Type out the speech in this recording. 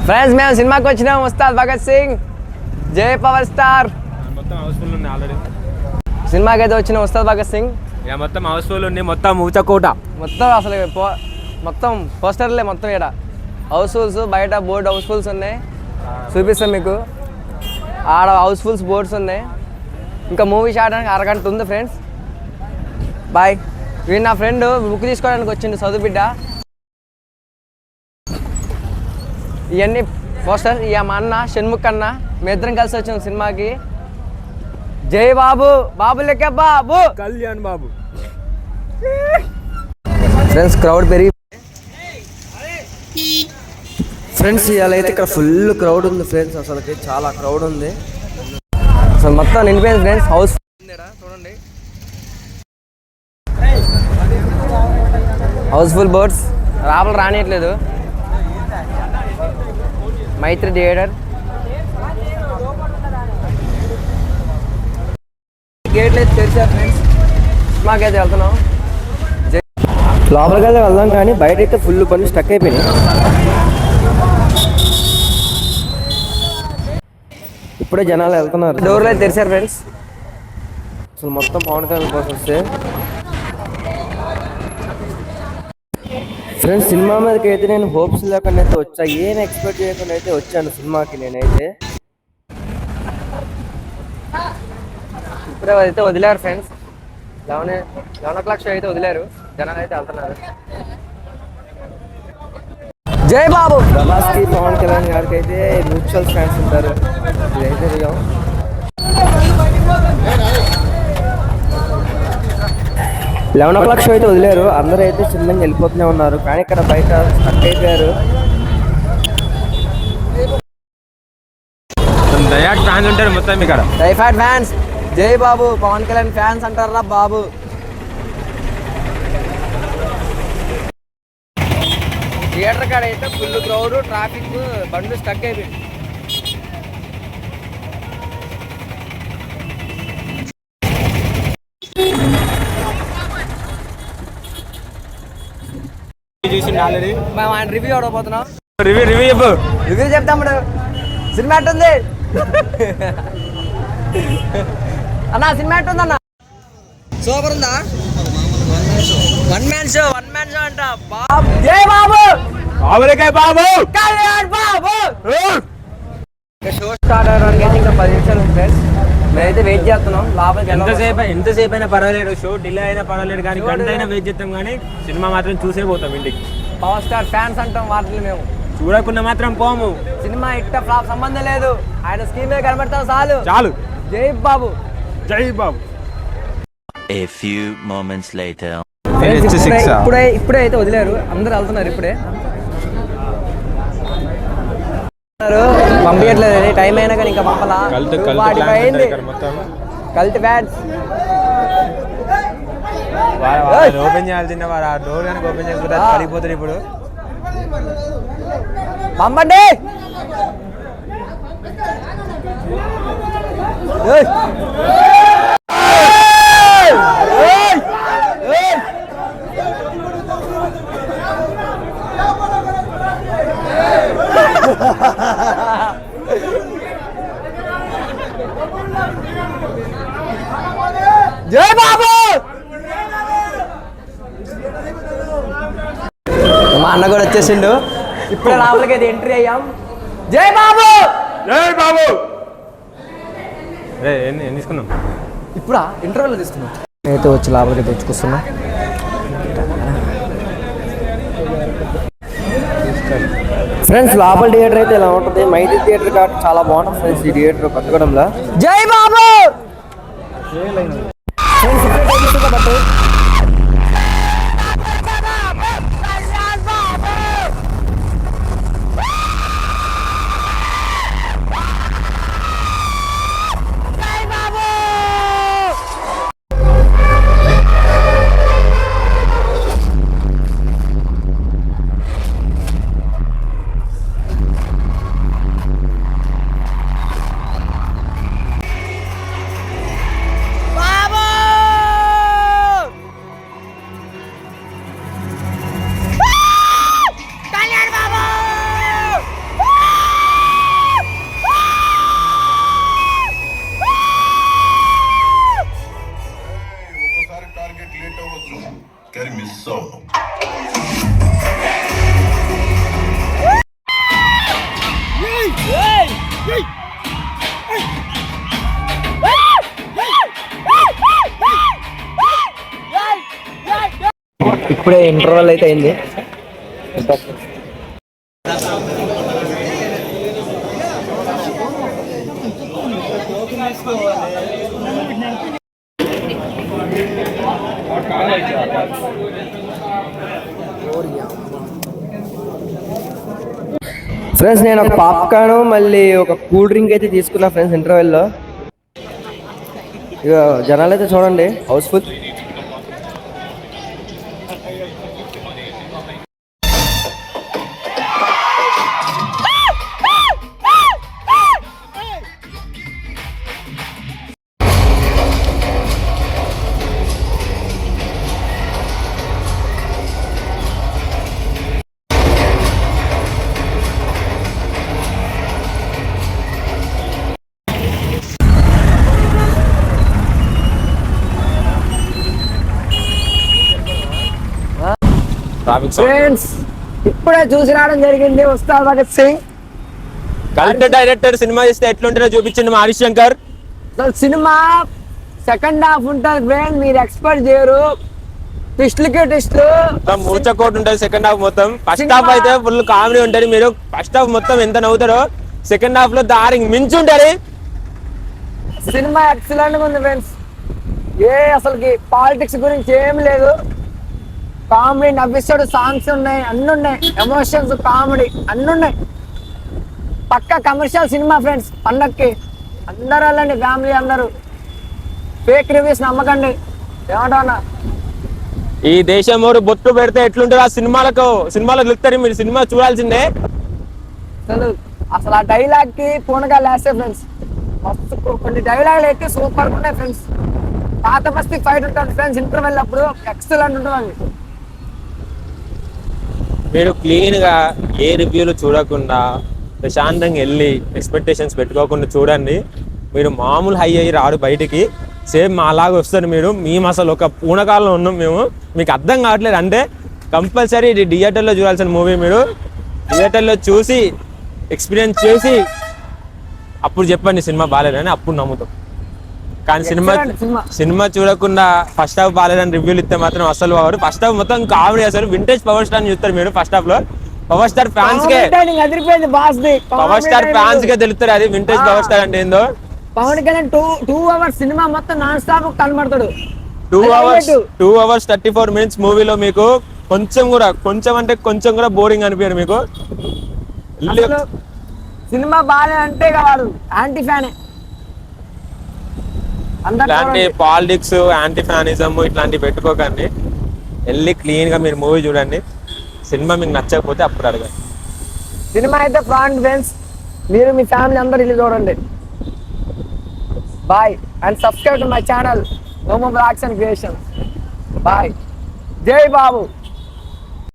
Friends మేము సినిమాకి వచ్చినాం. ఉస్తాద్ భగత్ సింగ్, జై పవర్ స్టార్. మొత్తం హౌస్ఫుల్ ఉంది ఆల్రెడీ. సినిమాకి అయితే వచ్చిన ఉస్తాద్ భగత్ సింగ్ మొత్తం హౌస్ఫుల్ ఉంది. మొత్తం ఊచకోట మొత్తం అసలు మొత్తం పోస్టర్లే మొత్తం. ఇక్కడ హౌస్ఫుల్స్, బయట బోర్డు హౌస్ఫుల్స్ ఉన్నాయి, చూపిస్తాం మీకు. ఆడ హౌస్ఫుల్స్ బోర్డ్స్ ఉన్నాయి. ఇంకా మూవీ ఆడడానికి అరగంట ఉంది ఫ్రెండ్స్. బాయ్. వీడు నా ఫ్రెండ్ బుక్ తీసుకోవడానికి వచ్చిండు, చదువు బిడ్డ. ఇవన్నీ పోస్టర్. ఇక మా అన్న షణ్ముఖ్ అన్న, మీ ఇద్దరం కలిసి వచ్చిన సినిమాకి. జై బాబు, బాబు లెక్క బాబు, కళ్యాణ్ బాబు. ఫ్రెండ్స్ క్రౌడ్ పెరిగి ఫ్రెండ్స్ ఇవాళ అయితే ఇక్కడ ఫుల్ క్రౌడ్ ఉంది ఫ్రెండ్స్. అసలుకి చాలా క్రౌడ్ ఉంది, అసలు మొత్తం నిండిపోయింది ఫ్రెండ్స్. హౌస్ చూడండి, హౌస్ఫుల్ బోర్డ్స్. రాబలు రానియట్లేదు. మైత్రి థియేటర్ గేట్లు అయితే తెరిచారు ఫ్రెండ్స్. మాకైతే వెళ్తున్నాం. లోపలికి అయితే వెళ్దాం, కానీ బయట అయితే ఫుల్ పని స్టక్ అయిపోయినాయి. ఇప్పుడే జనాలు వెళ్తున్నారు. డోర్లు అయితే తెరిచారు ఫ్రెండ్స్. అసలు మొత్తం పవన్ కళ్యాణ్ కోసం వస్తే ఫ్రెండ్స్ సినిమా మీదకి అయితే నేను హోప్స్ లేకుండా అయితే వచ్చా. ఏం ఎక్స్పెక్ట్ చేయకుండా అయితే వచ్చాను సినిమాకి నేనైతే. ఇప్పుడే అయితే వదిలేరు ఫ్రెండ్స్. 11 o'clock షో అయితే వదిలేరు. జనాలు అయితే వెళ్తున్నారు. జై బాబు. ప్రభాస్కి, పవన్ కళ్యాణ్ గారికి అయితే మ్యూచువల్ ఫ్యాన్స్ ఉంటారు. ఇదైతే 11 o'clock షో అయితే వదిలేరు. అందరూ అయితే చిన్నగా వెళ్ళిపోతూనే ఉన్నారు, కానీ ఇక్కడ బయట స్టక్ అయిపోయారు. డయాట్ ఫ్యాన్స్ ఉంటారు మొత్తం ఇక్కడ. డైఫాట్ ఫ్యాన్స్. జై బాబు, పవన్ కళ్యాణ్ ఫ్యాన్స్ అంటారా బాబు. థియేటర్ కాడ అయితే ఫుల్ క్రౌడ్, ట్రాఫిక్, బండ్లు స్టక్ అయిపోయింది. ఆల్రెడీ మేము ఆయన రివ్యూ అడగబోతున్నాం. రివ్యూ చెప్తాం. సినిమా ఎట్టుంది అన్న? సినిమా ఎట్టుంది అన్న? సూపర్ ఉందా? వన్ మ్యాన్ షో అంట. బాబు, జై బాబు, బాబు, కళ్యాణ్ బాబు. షో స్టార్ట్ అవడానికి అయితే ఇంకా 10 నిమిషాలు ఉంది ఫ్రెండ్స్. మేమైతే వెయిట్ చేస్తున్నాం. లోపలికి ఎంతసేపు అయినా పర్వాలేదు, షో డిలే అయినా పర్వాలేదు, కానీ గంట అయినా వెయిట్ చేస్తాం, కానీ సినిమా మాత్రం చూసే పోతాం ఇంటికి. పవర్ స్టార్ ఫ్యాన్స్ అంటాం వాటిని మేము. చూడకుండా మాత్రం పోము. సినిమా ఇట్ట ఫ్లాప్ సంబంధం లేదు, ఆయన స్క్రీన్ కనబడతాం చాలు. జై బాబు, జై బాబు. A few moments later. ఇప్పుడే అయితే వదిలేరు. అందరు వెళ్తున్నారు. ఇప్పుడే పంపించట్లేదు. టైం అయినా కానీ ఇంకా పంపలా. కల్ట్ బ్యాట్స్ ఓపెన్ చేయాల్సిందే. వారు ఆ డోర్ కనుక ఓపెన్ చేసుకుంటే పడిపోతారు. ఇప్పుడు పంపండి. జై బాబు. మా అన్న కూడా వచ్చేసిండు. ఇప్పుడే లోపలికి అయితే ఎంట్రీ అయ్యాం. జై బాబు, జై బాబు. ఎన్ని తీసుకున్నాం? ఇప్పుడా ఇంటర్వ్యూలో తీసుకున్నాం. అయితే వచ్చి లోపలికి అయితే తెచ్చుకొస్తున్నా. ఫ్రెండ్స్ లోపల థియేటర్ అయితే ఇలా ఉంటుంది. మైత్రి థియేటర్ కాబట్టి చాలా బాగుంటుంది ఫ్రెండ్స్ ఈ థియేటర్ కొత్తగూడెంలో. జై బాబు. ఇప్పుడే ఇంటర్వల్ అయితే అయింది. ఫ్రెండ్స్ నేను ఒక పాప్కార్న్ మళ్ళీ ఒక కూల్ డ్రింక్ అయితే తీసుకున్నా ఫ్రెండ్స్ ఇంటర్వెల్లో. ఇక జనాలు అయితే చూడండి హౌస్ఫుల్. ఫ్రెండ్స్ ఇప్పుడే చూసి రావడం జరిగింది Ustaad Bhagat Singh. Collector director cinema చేస్తే ఎట్లుంటుందో చూపించండి మా హరిశంకర్. సినిమా సెకండ్ హాఫ్ ఉంటుంది ఫ్రెండ్, మీరు ఎక్స్పెక్ట్ చేయరు. ట్విస్ట్లకి ట్విస్ట్లు మూర్చకోట్ ఉంటుంది సెకండ్ హాఫ్ మొత్తం. ఫస్ట్ హాఫ్ అయితే ఫుల్ కామెడీ ఉంటుంది. మీరు ఫస్ట్ హాఫ్ మొత్తం ఎంత నవ్వుతారో సెకండ్ హాఫ్ లో దారి మించి ఉంటుంది. సినిమా ఎక్సలెంట్ గా ఉంది ఫ్రెండ్స్. అసలుకి పాలిటిక్స్ గురించి ఏం లేదు. కామెడీ నవ్విస్తాడు, సాంగ్స్ ఉన్నాయి, అన్ని ఉన్నాయి, ఎమోషన్స్, కామెడీ అన్ని ఉన్నాయి. పక్క కమర్షియల్ సినిమా ఫ్రెండ్స్. పండక్కి అందరూ వెళ్ళండి, ఫ్యామిలీ అందరూ. ఫేక్ రివ్యూస్ నమ్మకండి. ఏమంటా ఈ దేశం ఊరు బొట్టు పెడితే ఎట్లుంటారు ఆ సినిమాలకు వెళ్తారు. మీరు సినిమా చూడాల్సిందే. అసలు ఆ డైలాగ్ కి పూనగా లేస్తే ఫ్రెండ్స్. మస్తు కొన్ని డైలాగులు అయితే సూపర్ ఉన్నాయి ఫ్రెండ్స్. పాత మస్తీ ఫైట్ ఉంటుంది ఫ్రెండ్స్ ఇంటర్వెల్ అప్పుడు, ఎక్సలెంట్ ఉంటుంది. మీరు క్లీన్ గా ఏ రివ్యూలు చూడకుండా ప్రశాంతంగా వెళ్ళి ఎక్స్పెక్టేషన్స్ పెట్టుకోకుండా చూడండి. మీరు మామూలు హై అయ్యి రాడు బయటికి. సేమ్ మాలాగా వస్తారు మీరు. మేము అసలు ఒక పూనకాలంలో ఉన్నాం మేము. మీకు అర్థం కావట్లేదు అంటే కంపల్సరీ ఇది థియేటర్లో చూడాల్సిన మూవీ. మీరు థియేటర్లో చూసి ఎక్స్పీరియన్స్ చేసి అప్పుడు చెప్పండి సినిమా బాగాలేదని, అప్పుడు నమ్ముతాం. కానీ సినిమా చూడకుండా ఫస్ట్ హాఫ్ బాగాలేదని రివ్యూలు ఇస్తే మాత్రం అసలు వారు. ఫస్ట్ హాఫ్ మొత్తం కామెడీ. అసలు వింటేజ్ పవర్ స్టార్ చూస్తారు మీరు. ఫస్ట్ హాఫ్ లో పవర్ స్టార్ ఫ్యాన్స్ కే తెలుస్తారు అది వింటేజ్ పవర్ స్టార్ అంటే ఏందో. పవన్ కళ్యాణ్ 2 hours సినిమా మొత్తం నాన్ స్టాప్ కనబడతాడు. 2 hours 34 minutes మూవీలో మీకు కొంచెం అంటే కొంచెం కూడా బోరింగ్ అనిపించారు మీకు. సినిమా బాగాలే అంటే కాదు, యాంటీ ఫ్యానే. ఇట్లాంటి పాలిటిక్స్, యాంటీ ఫ్యానిజం ఇట్లాంటివి పెట్టుకోకండి. వెళ్ళి క్లీన్ గా మీరు మూవీ చూడండి. సినిమా మీకు నచ్చకపోతే అప్పుడు అడగండి. సినిమా అయితే ఫ్రెండ్స్ మీరు మీ ఫ్యామిలీ అందరూ వెళ్ళి చూడండి. Bye and subscribe to my channel Nomo blogs and creations. Bye. జై బాబు.